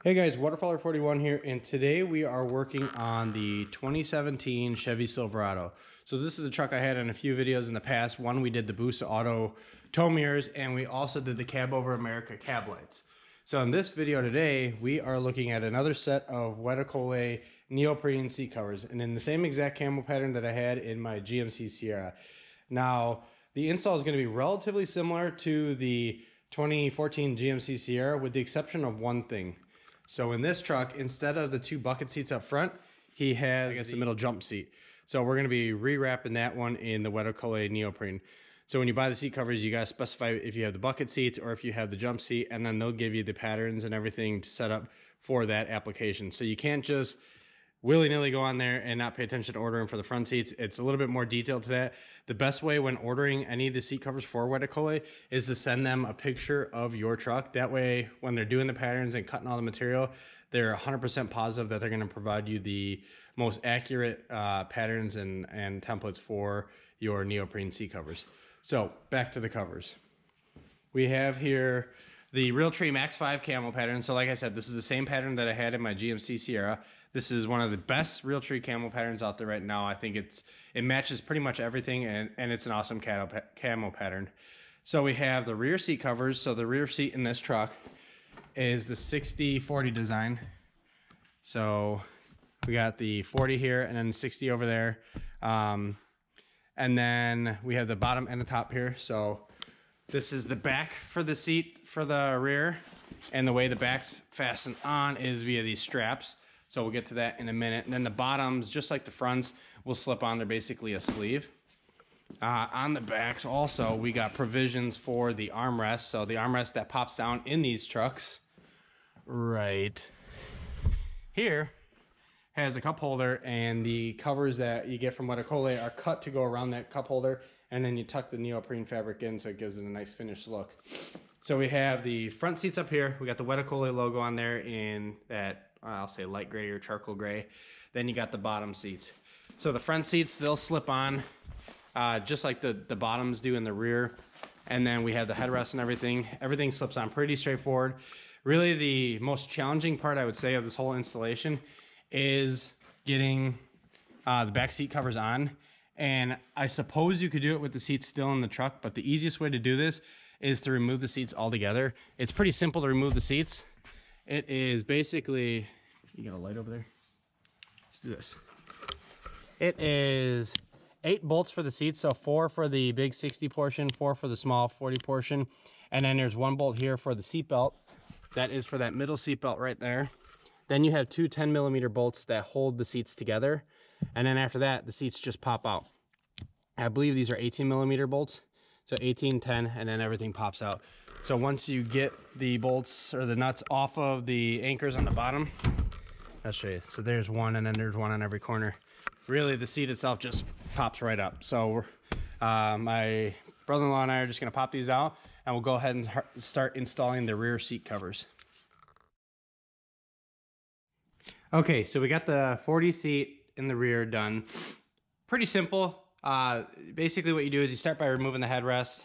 Hey guys, Waterfowler41 here, and today we are working on the 2017 Chevy Silverado. So this is the truck I had in a few videos in the past. One, we did the Boost Auto tow mirrors, and we also did the Cab Over America cab lights. So in this video today, we are looking at another set of Wet Okole neoprene seat covers, and in the same exact camo pattern that I had in my GMC Sierra. Now, the install is going to be relatively similar to the 2014 GMC Sierra, with the exception of one thing. So in this truck, instead of the two bucket seats up front, he has the middle jump seat. So we're going to be rewrapping that one in the Wet Okole neoprene. So when you buy the seat covers, you got to specify if you have the bucket seats or if you have the jump seat, and then they'll give you the patterns and everything to set up for that application. So you can't just willy-nilly go on there and not pay attention to ordering for the front seats. It's a little bit more detailed to that. The best way when ordering any of the seat covers for Wet Okole is to send them a picture of your truck. That way, when they're doing the patterns and cutting all the material, they're 100% positive that they're going to provide you the most accurate patterns and templates for your neoprene seat covers. So back to the covers. We have here the Realtree Max 5 camo pattern. So like I said, this is the same pattern that I had in my GMC Sierra. This is one of the best Realtree camo patterns out there right now. I think it matches pretty much everything, and it's an awesome camo pattern. So we have the rear seat covers. So the rear seat in this truck is the 60-40 design. So we got the 40 here and then 60 over there. And then we have the bottom and the top here. So this is the back for the seat for the rear, and the way the back's fastened on is via these straps. So we'll get to that in a minute. And then the bottoms, just like the fronts, will slip on. They're basically a sleeve. On the backs also, we got provisions for the armrest. So the armrest that pops down in these trucks right here has a cup holder, and the covers that you get from Wet Okole are cut to go around that cup holder, and then you tuck the neoprene fabric in so it gives it a nice finished look. So we have the front seats up here. We got the Wet Okole logo on there in that, I'll say light gray or charcoal gray. Then you got the bottom seats. So the front seats, they'll slip on just like the bottoms do in the rear. And then we have the headrest and everything. Everything slips on pretty straightforward. Really the most challenging part, I would say, of this whole installation is getting the back seat covers on. And I suppose you could do it with the seats still in the truck, but the easiest way to do this is to remove the seats altogether. It's pretty simple to remove the seats. It is basically, you got a light over there? Let's do this. It is 8 bolts for the seats, so 4 for the big 60 portion, 4 for the small 40 portion, and then there's 1 bolt here for the seat belt. That is for that middle seat belt right there. Then you have 2 10mm bolts that hold the seats together, and then after that, the seats just pop out. I believe these are 18mm bolts, so 18, 10, and then everything pops out. So once you get the bolts or the nuts off of the anchors on the bottom, I'll show you. So there's one, and then there's one on every corner. Really, the seat itself just pops right up. So my brother-in-law and I are just going to pop these out, and we'll go ahead and start installing the rear seat covers. Okay, so we got the 40 seat in the rear done. Pretty simple. Basically what you do is you start by removing the headrest,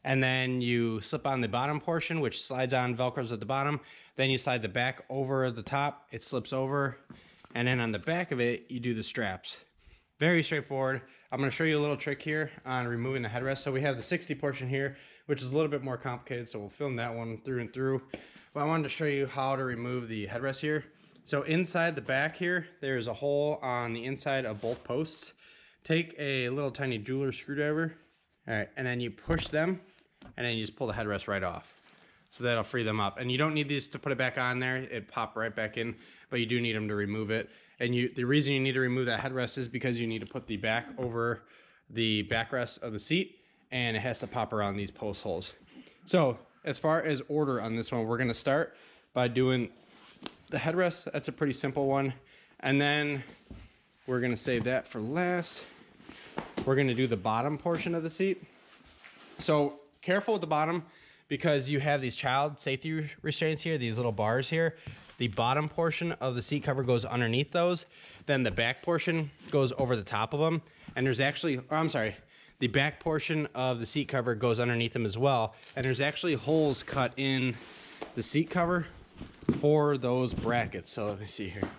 and then you slip on the bottom portion, which slides on, velcros at the bottom. Then you slide the back over the top, it slips over, and then on the back of it, you do the straps. Very straightforward. I'm gonna show you a little trick here on removing the headrest. So we have the 60 portion here, which is a little bit more complicated, so we'll film that one through and through. But I wanted to show you how to remove the headrest here. So inside the back here, there's a hole on the inside of both posts. Take a little tiny jeweler screwdriver, all right, and then you push them, and then you just pull the headrest right off. So that'll free them up. And you don't need these to put it back on there. It pop right back in, but you do need them to remove it. And the reason you need to remove that headrest is because you need to put the back over the backrest of the seat, and it has to pop around these post holes. So as far as order on this one, we're gonna start by doing the headrest. That's a pretty simple one. And then we're gonna save that for last. We're gonna do the bottom portion of the seat. So careful with the bottom, because you have these child safety restraints here, these little bars here. The bottom portion of the seat cover goes underneath those. Then the back portion goes over the top of them. And there's actually, the back portion of the seat cover goes underneath them as well. And there's actually holes cut in the seat cover for those brackets. So let me see here.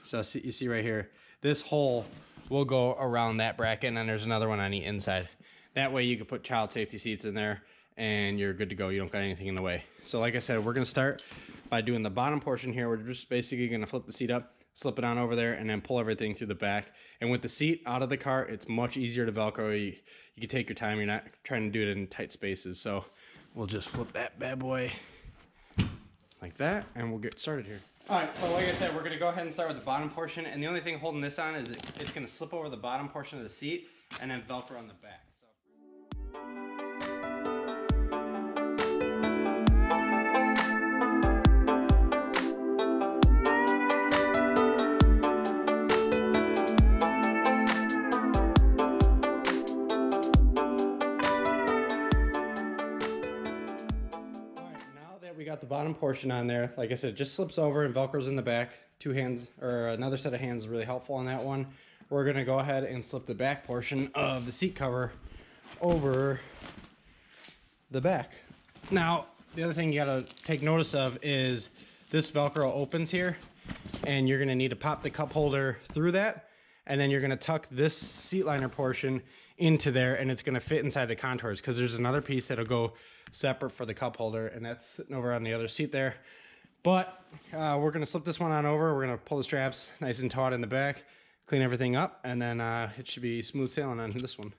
So you see right here, this hole will go around that bracket, and then there's another one on the inside. That way you can put child safety seats in there and you're good to go. You don't got anything in the way. So like I said, we're gonna start by doing the bottom portion here. We're just basically gonna flip the seat up, slip it on over there, and then pull everything through the back. And with the seat out of the car, it's much easier to Velcro. You can take your time. You're not trying to do it in tight spaces. So we'll just flip that bad boy like that, and we'll get started here. All right, so like I said, we're gonna go ahead and start with the bottom portion, and the only thing holding this on is it's gonna slip over the bottom portion of the seat and then Velcro on the back. We got the bottom portion on there. Like I said, it just slips over and Velcro's in the back. Two hands or another set of hands is really helpful on that one. We're gonna go ahead and slip the back portion of the seat cover over the back. Now, the other thing you gotta take notice of is this Velcro opens here, and you're gonna need to pop the cup holder through that, and then you're gonna tuck this seat liner portion into there, and it's gonna fit inside the contours, because there's another piece that'll go separate for the cup holder, and that's sitting over on the other seat there. But we're gonna slip this one on over. We're gonna pull the straps nice and taut in the back, clean everything up, and then it should be smooth sailing on this one.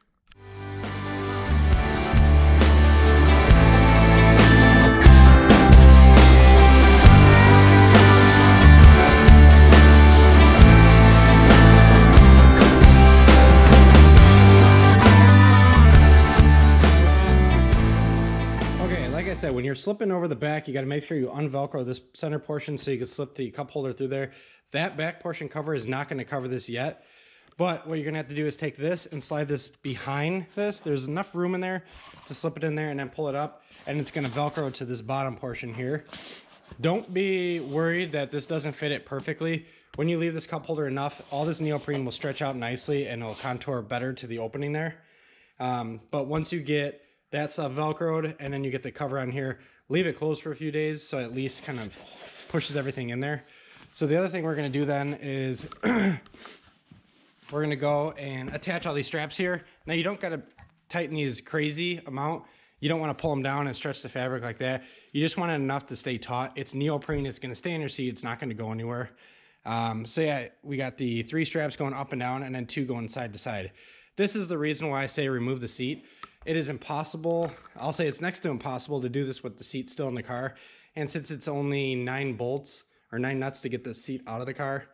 When you're slipping over the back, you got to make sure you unvelcro this center portion so you can slip the cup holder through there. That back portion cover is not going to cover this yet, but what you're going to have to do is take this and slide this behind this. There's enough room in there to slip it in there and then pull it up, and it's going to Velcro to this bottom portion here. Don't be worried that this doesn't fit it perfectly. When you leave this cup holder enough, all this neoprene will stretch out nicely and it'll contour better to the opening there. But once you get that stuff Velcroed and then you get the cover on here, leave it closed for a few days so at least kind of pushes everything in there. So the other thing we're going to do then is we're going to go and attach all these straps here. Now you don't got to tighten these crazy amount. You don't want to pull them down and stretch the fabric like that. You just want it enough to stay taut. It's neoprene. It's going to stay in your seat. It's not going to go anywhere. So yeah, we got the 3 straps going up and down and then 2 going side to side. This is the reason why I say remove the seat. It is impossible, I'll say it's next to impossible to do this with the seat still in the car. And since it's only 9 bolts or 9 nuts to get the seat out of the car,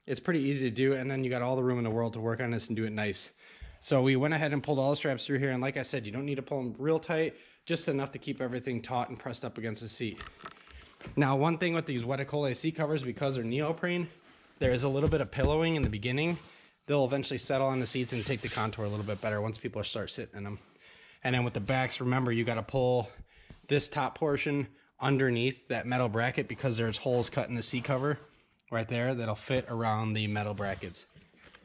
it's pretty easy to do. And then you got all the room in the world to work on this and do it nice. So we went ahead and pulled all the straps through here. And like I said, you don't need to pull them real tight, just enough to keep everything taut and pressed up against the seat. Now, one thing with these Wet Okole seat covers, because they're neoprene, there is a little bit of pillowing in the beginning. They'll eventually settle on the seats and take the contour a little bit better once people start sitting in them. And then with the backs, remember, you got to pull this top portion underneath that metal bracket because there's holes cut in the seat cover right there that'll fit around the metal brackets.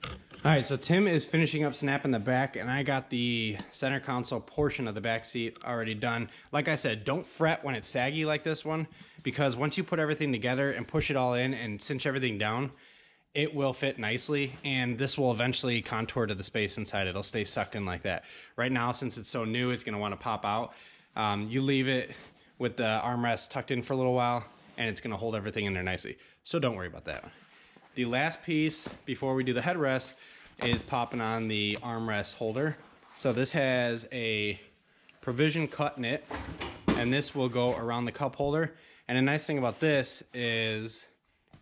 All right, so Tim is finishing up snapping the back, and I got the center console portion of the back seat already done. Like I said, don't fret when it's saggy like this one, because once you put everything together and push it all in and cinch everything down, it will fit nicely, and this will eventually contour to the space inside. It'll stay sucked in like that. Right now, since it's so new, it's going to want to pop out. You leave it with the armrest tucked in for a little while, and it's going to hold everything in there nicely. So don't worry about that. The last piece before we do the headrest is popping on the armrest holder. So this has a provision cut in it, and this will go around the cup holder. And the nice thing about this is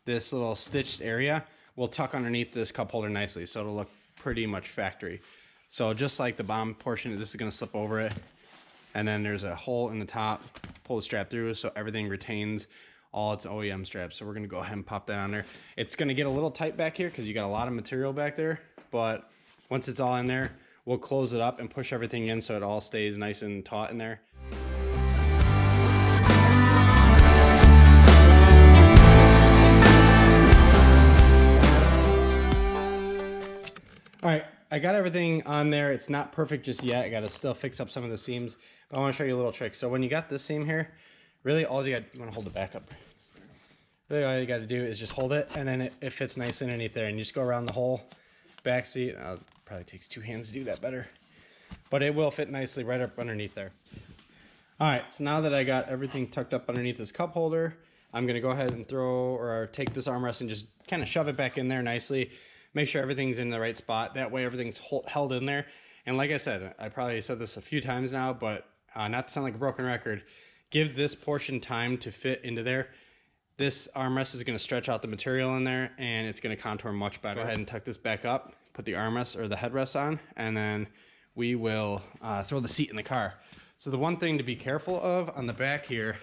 this little stitched area will tuck underneath this cup holder nicely, so it'll look pretty much factory. So just like the bottom portion, this is going to slip over it, and then there's a hole in the top. Pull the strap through so everything retains all its OEM straps. So we're going to go ahead and pop that on there. It's going to get a little tight back here because you got a lot of material back there, but once it's all in there, we'll close it up and push everything in so it all stays nice and taut in there. All right, I got everything on there. It's not perfect just yet. I got to still fix up some of the seams, but I want to show you a little trick. So when you got this seam here, Really, all you want to hold it back up. Really, all you got to do is just hold it, and then it fits nice underneath there. And you just go around the whole back seat. Probably takes 2 hands to do that better, but it will fit nicely right up underneath there. All right, so now that I got everything tucked up underneath this cup holder, I'm gonna go ahead and take this armrest and just kind of shove it back in there nicely. Make sure everything's in the right spot. That way everything's held in there. And like I said, I probably said this a few times now, but not to sound like a broken record, give this portion time to fit into there. This armrest is gonna stretch out the material in there and it's gonna contour much better. Go ahead and tuck this back up, put the armrest or the headrest on, and then we will throw the seat in the car. So the one thing to be careful of on the back here,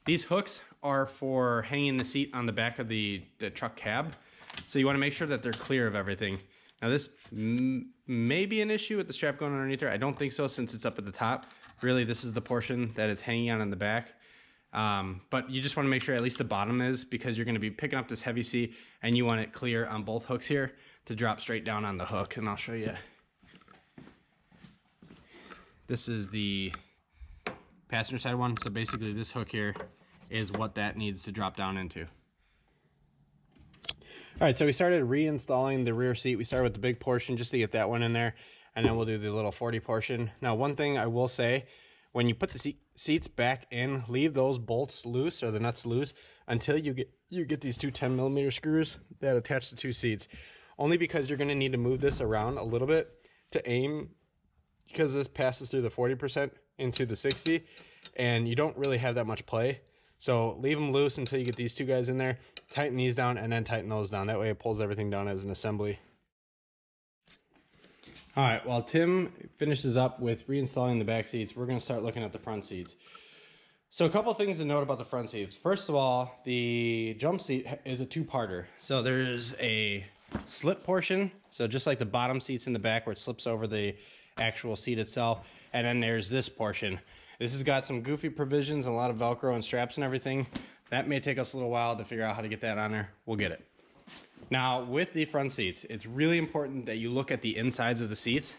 these hooks are for hanging the seat on the back of the truck cab. So you want to make sure that they're clear of everything. Now this may be an issue with the strap going underneath there. I don't think so, since it's up at the top. Really, this is the portion that it's hanging on the back. But you just want to make sure at least the bottom is, because you're going to be picking up this heavy seat and you want it clear on both hooks here to drop straight down on the hook. And I'll show you. This is the passenger side one. So basically this hook here is what that needs to drop down into. All right, so we started reinstalling the rear seat. We started with the big portion just to get that one in there, and then we'll do the little 40 portion. Now, one thing I will say, when you put the seats back in, leave those bolts loose or the nuts loose until you get these two 10mm screws that attach the two seats. Only because you're gonna need to move this around a little bit to aim, because this passes through the 40% into the 60, and you don't really have that much play. So leave them loose until you get these two guys in there, tighten these down, and then tighten those down. That way it pulls everything down as an assembly. All right, while Tim finishes up with reinstalling the back seats, we're gonna start looking at the front seats. So a couple things to note about the front seats. First of all, the jump seat is a two-parter. So there's a slip portion, so just like the bottom seats in the back where it slips over the actual seat itself, and then there's this portion. This has got some goofy provisions and a lot of Velcro and straps and everything. That may take us a little while to figure out how to get that on there. We'll get it. Now, with the front seats, it's really important that you look at the insides of the seats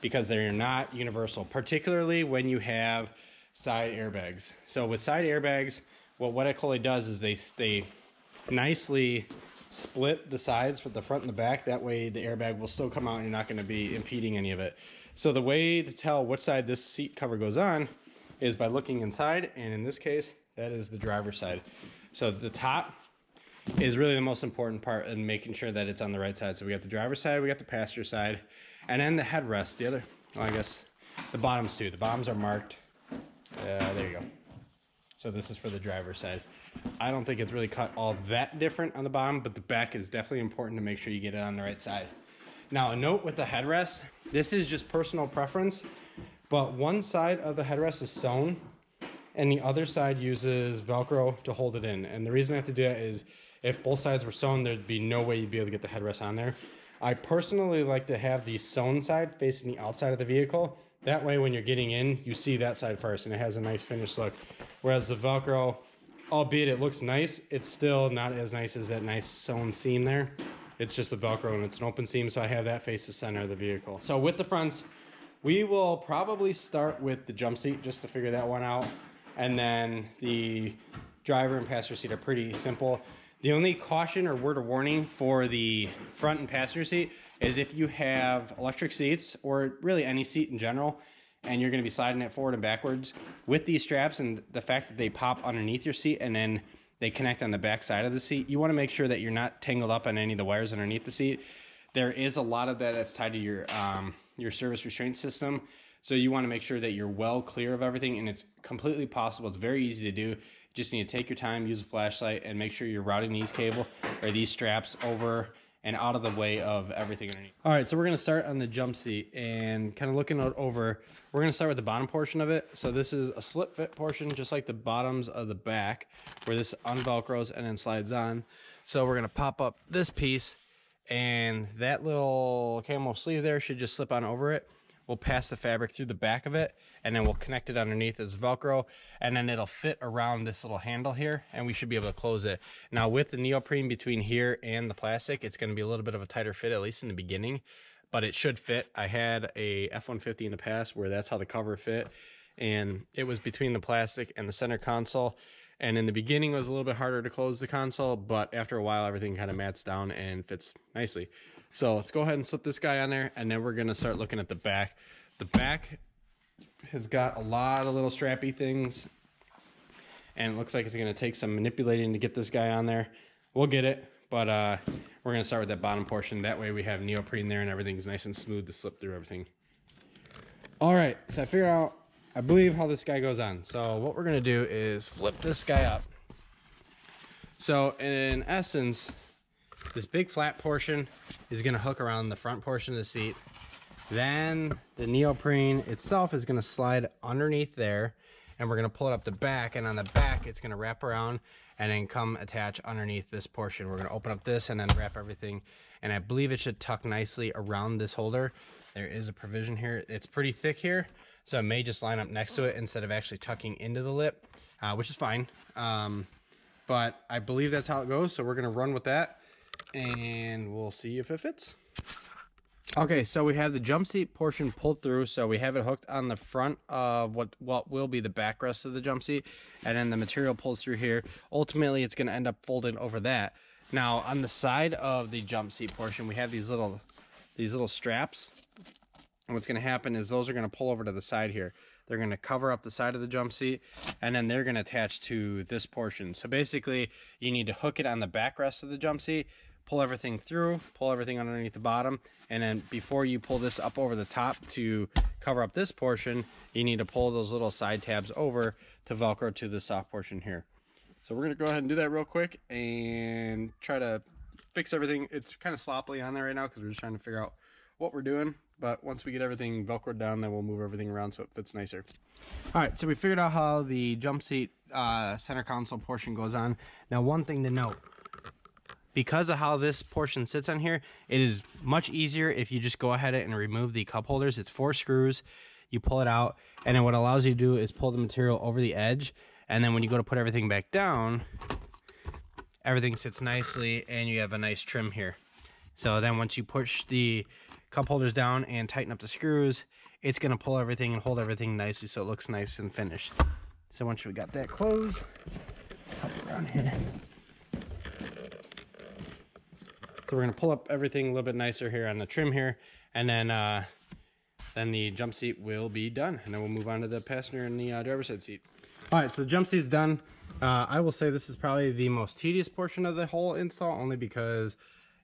because they're not universal, particularly when you have side airbags. So with side airbags, what Wet Okole does is they nicely split the sides for the front and the back. That way the airbag will still come out and you're not going to be impeding any of it. So the way to tell which side this seat cover goes on is by looking inside, and in this case, that is the driver's side. So the top is really the most important part in making sure that it's on the right side. So we got the driver's side, we got the passenger side, and then the headrest. The other, well, I guess the bottoms too. The bottoms are marked. There you go. So this is for the driver's side. I don't think it's really cut all that different on the bottom, but the back is definitely important to make sure you get it on the right side. Now, a note with the headrest, this is just personal preference, but one side of the headrest is sewn and the other side uses Velcro to hold it in. And the reason I have to do that is if both sides were sewn, there'd be no way you'd be able to get the headrest on there. I personally like to have the sewn side facing the outside of the vehicle. That way, when you're getting in, you see that side first and it has a nice finished look. Whereas the Velcro, albeit it looks nice, it's still not as nice as that nice sewn seam there. It's just a Velcro and it's an open seam, so I have that face the center of the vehicle. So with the fronts, we will probably start with the jump seat just to figure that one out. And then the driver and passenger seat are pretty simple. The only caution or word of warning for the front and passenger seat is if you have electric seats or really any seat in general, and you're gonna be sliding it forward and backwards with these straps and the fact that they pop underneath your seat and then they connect on the back side of the seat, you wanna make sure that you're not tangled up on any of the wires underneath the seat. There is a lot of that that's tied to your service restraint system. So you wanna make sure that you're well clear of everything, and it's completely possible. It's very easy to do. You just need to take your time, use a flashlight, and make sure you're routing these cable or these straps over and out of the way of everything underneath. All right, so we're gonna start on the jump seat and kind of looking over. We're gonna start with the bottom portion of it. So this is a slip fit portion, just like the bottoms of the back, where this unvelcros and then slides on. So we're gonna pop up this piece, and that little camo sleeve there should just slip on over it. We'll pass the fabric through the back of it, and then we'll connect it underneath as Velcro, and then it'll fit around this little handle here, and we should be able to close it. Now, with the neoprene between here and the plastic, it's going to be a little bit of a tighter fit, at least in the beginning, but it should fit. I had a F-150 in the past where that's how the cover fit, and it was between the plastic and the center console. And in the beginning, it was a little bit harder to close the console, but after a while, everything kind of mats down and fits nicely. So let's go ahead and slip this guy on there, and then we're gonna start looking at the back. The back has got a lot of little strappy things, and it looks like it's gonna take some manipulating to get this guy on there. We'll get it, but we're gonna start with that bottom portion. That way we have neoprene there and everything's nice and smooth to slip through everything. All right, so I figured out, I believe, how this guy goes on. So what we're gonna do is flip this guy up. So in essence, this big flat portion is gonna hook around the front portion of the seat. Then the neoprene itself is gonna slide underneath there, and we're gonna pull it up the back, and on the back it's gonna wrap around and then come attach underneath this portion. We're gonna open up this and then wrap everything, and I believe it should tuck nicely around this holder. There is a provision here. It's pretty thick here, so it may just line up next to it instead of actually tucking into the lip, which is fine. But I believe that's how it goes, so we're gonna run with that and we'll see if it fits. Okay, so we have the jump seat portion pulled through, so we have it hooked on the front of what will be the backrest of the jump seat, and then the material pulls through here. Ultimately, it's gonna end up folded over that. Now, on the side of the jump seat portion, we have these little straps. And what's gonna happen is those are gonna pull over to the side here. They're gonna cover up the side of the jump seat, and then they're gonna attach to this portion. So basically, you need to hook it on the backrest of the jump seat, pull everything through, pull everything underneath the bottom, and then before you pull this up over the top to cover up this portion, you need to pull those little side tabs over to Velcro to the soft portion here. So we're gonna go ahead and do that real quick and try to fix everything. It's kind of sloppily on there right now because we're just trying to figure out what we're doing, but once we get everything Velcroed down, then we'll move everything around so it fits nicer. All right, so we figured out how the jump seat center console portion goes on. Now, one thing to note, because of how this portion sits on here, it is much easier if you just go ahead and remove the cup holders. It's 4 screws, you pull it out, and then what it allows you to do is pull the material over the edge, and then when you go to put everything back down, everything sits nicely and you have a nice trim here. So then once you push the cup holders down and tighten up the screws, it's gonna pull everything and hold everything nicely so it looks nice and finished. So once we got that closed, hop around here. So we're gonna pull up everything a little bit nicer here on the trim here, and then the jump seat will be done, and then we'll move on to the passenger and the driver's side seats. All right, so the jump seat's done. I will say this is probably the most tedious portion of the whole install, only because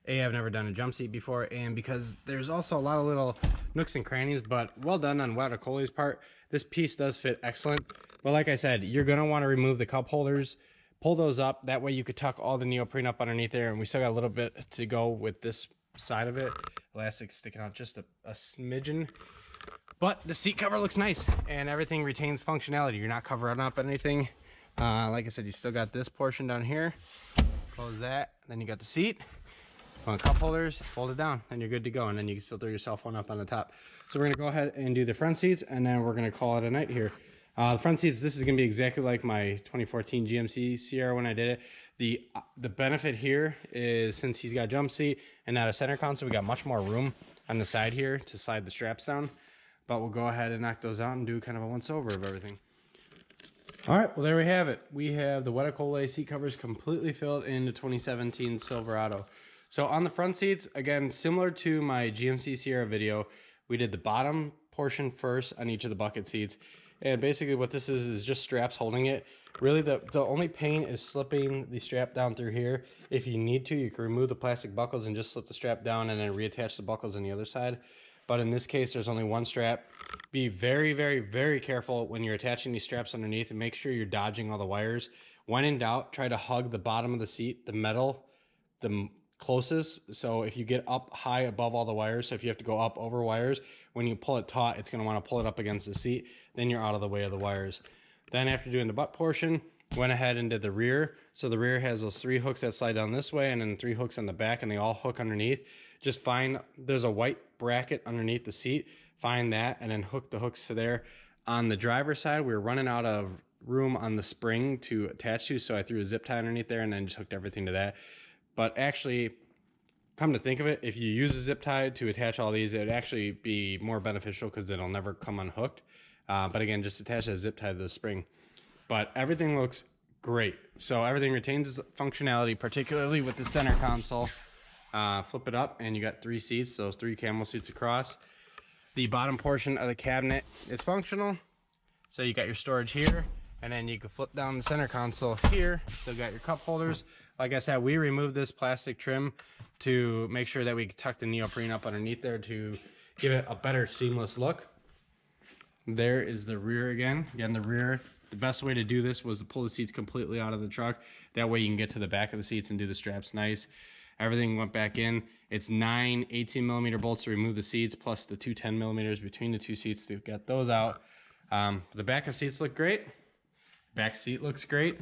I've never done a jump seat before, and because there's also a lot of little nooks and crannies, but well done on Wet Okole's part. This piece does fit excellent, but like I said, you're gonna wanna remove the cup holders, pull those up, that way you could tuck all the neoprene up underneath there, and we still got a little bit to go with this side of it. Elastic's sticking out just a smidgen, but the seat cover looks nice, and everything retains functionality. You're not covering up anything. Like I said, you still got this portion down here, close that, then you got the seat. On cup holders, fold it down, and you're good to go, and then you can still throw your cell phone up on the top. So we're gonna go ahead and do the front seats, and then we're gonna call it a night here. The front seats, this is gonna be exactly like my 2014 GMC Sierra when I did it. The benefit here is, since he's got a jump seat and not a center console, we got much more room on the side here to slide the straps down. But we'll go ahead and knock those out and do kind of a once over of everything. All right, well, there we have it. We have the Wet Okole seat covers completely filled in the 2017 Silverado. So on the front seats, again, similar to my GMC Sierra video, we did the bottom portion first on each of the bucket seats. And basically what this is just straps holding it. Really, the only pain is slipping the strap down through here. If you need to, you can remove the plastic buckles and just slip the strap down and then reattach the buckles on the other side. But in this case, there's only one strap. Be very, very, very careful when you're attaching these straps underneath, and make sure you're dodging all the wires. When in doubt, try to hug the bottom of the seat, the metal, the closest. So if you get up high above all the wires, so if you have to go up over wires, when you pull it taut, it's going to want to pull it up against the seat. Then you're out of the way of the wires. Then after doing the butt portion, went ahead and did the rear. So the rear has those 3 hooks that slide down this way, and then 3 hooks on the back, and they all hook underneath. Just find, there's a white bracket underneath the seat, find that, and then hook the hooks to there. On the driver's side, we were running out of room on the spring to attach to, so I threw a zip tie underneath there and then just hooked everything to that. But actually, come to think of it, if you use a zip tie to attach all these, it would actually be more beneficial because it'll never come unhooked. But again, just attach a zip tie to the spring. But everything looks great. So everything retains its functionality, particularly with the center console. Flip it up and you got 3 seats, so 3 camel seats across. The bottom portion of the cabinet is functional. So you got your storage here, and then you can flip down the center console here. So you got your cup holders. Like I said, we removed this plastic trim to make sure that we tuck the neoprene up underneath there to give it a better seamless look. There is the rear again. Again, the rear, the best way to do this was to pull the seats completely out of the truck. That way you can get to the back of the seats and do the straps nice. Everything went back in. It's 9 18mm bolts to remove the seats, plus the 2 10mm between the 2 seats to get those out. The back of seats look great. Back seat looks great.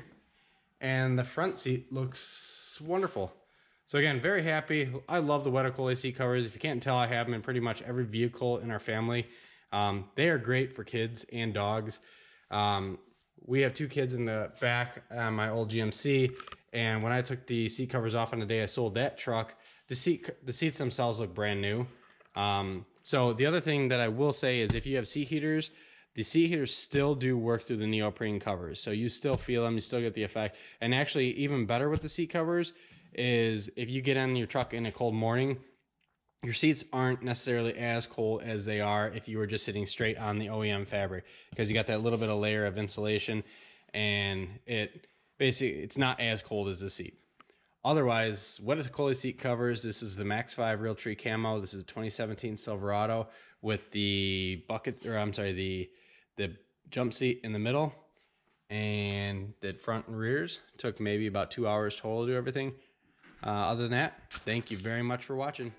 And the front seat looks wonderful. So again, very happy. I love the Wet Okole seat covers. If you can't tell, I have them in pretty much every vehicle in our family. They are great for kids and dogs. We have 2 kids in the back on my old GMC, and when I took the seat covers off on the day I sold that truck, the seats themselves look brand new. So the other thing that I will say is if you have seat heaters, the seat heaters still do work through the neoprene covers. So you still feel them, you still get the effect. And actually even better with the seat covers is if you get in your truck in a cold morning, your seats aren't necessarily as cold as they are if you were just sitting straight on the OEM fabric, because you got that little bit of layer of insulation, and it's not as cold as the seat. Otherwise, Wet Okole seat covers, this is the Max 5 Realtree Camo. This is a 2017 Silverado with the the jump seat in the middle, and the front and rears. Took maybe about 2 hours total to do everything. Other than that, thank you very much for watching.